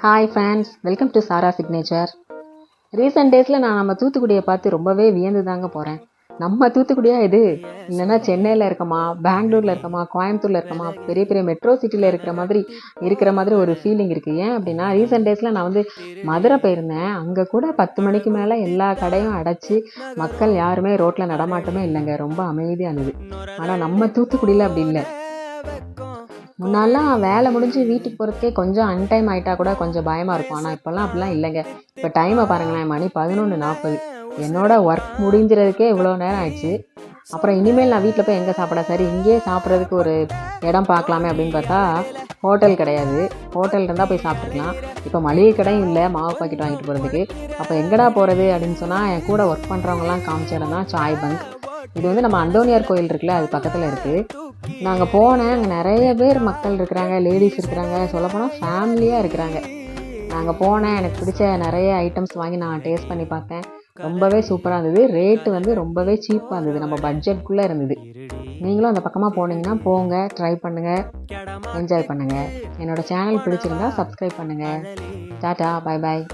Hi friends, welcome to Sara signature. Recent டேஸில் நான் நம்ம தூத்துக்குடியை பார்த்து ரொம்பவே வியந்து தாங்க போகிறேன். நம்ம தூத்துக்குடியா இது? இல்லைன்னா சென்னையில் இருக்கமா, பெங்களூரில் இருக்கமா, கோயம்புத்தூரில் இருக்கமா, பெரிய பெரிய மெட்ரோ சிட்டியில் இருக்கிற மாதிரி ஒரு ஃபீலிங் இருக்குது. ஏன் அப்படின்னா, ரீசெண்ட் டேஸில் நான் மதுரை போயிருந்தேன். அங்கே கூட 10 மணிக்கு மேலே எல்லா கடையும் அடைச்சி மக்கள் யாருமே ரோட்டில் நடமாட்டமே இல்லைங்க. ரொம்ப அமைதியாக இருந்தது. ஆனால் நம்ம தூத்துக்குடியில் அப்படி இல்லை. முன்னாடிலாம் வேலை முடிஞ்சு வீட்டுக்கு போகிறதுக்கே கொஞ்சம் அன்டைம் ஆகிட்டா கூட கொஞ்சம் பயமாக இருக்கும். ஆனால் இப்போல்லாம் அப்படிலாம் இல்லைங்க. இப்போ டைமை பாருங்களேன், மணி 11:40. என்னோட ஒர்க் முடிஞ்சிறதுக்கே இவ்வளோ நேரம் ஆயிடுச்சு. அப்புறம் இனிமேல் நான் வீட்டில் போய் எங்கே சாப்பிட, சரி இங்கேயே சாப்பிட்றதுக்கு ஒரு இடம் பார்க்கலாமே அப்படின்னு பார்த்தா ஹோட்டல் கிடையாது. ஹோட்டல் இருந்தால் போய் சாப்பிட்ருக்கலாம். இப்போ மளிகை கடையும் இல்லை மாவு பாக்கெட் வாங்கிட்டு போகிறதுக்கு. அப்போ எங்கடா போகிறது அப்படின்னு சொன்னால், என் கூட ஒர்க் பண்ணுறவங்கலாம் காமிச்ச இடம் தான் சாய் பங்க். இது நம்ம அந்தோனியார் கோயில் இருக்குல்ல, அது பக்கத்தில் இருக்குது. நாங்கள் போனேன், அங்கே நிறைய பேர் மக்கள் இருக்கிறாங்க, லேடிஸ் இருக்கிறாங்க, சொல்லப்போனால் ஃபேமிலியாக இருக்கிறாங்க. நாங்கள் போனேன், எனக்கு பிடிச்ச நிறைய ஐட்டம்ஸ் வாங்கி நான் டேஸ்ட் பண்ணி பார்த்தேன். ரொம்பவே சூப்பராக இருந்தது. ரேட்டு ரொம்பவே சீப்பாக இருந்தது, நம்ம பட்ஜெட்குள்ளே இருந்தது. நீங்களும் அந்த பக்கமாக போனீங்கன்னா போங்க, ட்ரை பண்ணுங்கள், என்ஜாய் பண்ணுங்கள். என்னோடய சேனல் பிடிச்சிருந்தா சப்ஸ்கிரைப் பண்ணுங்கள். Tata, bye bye.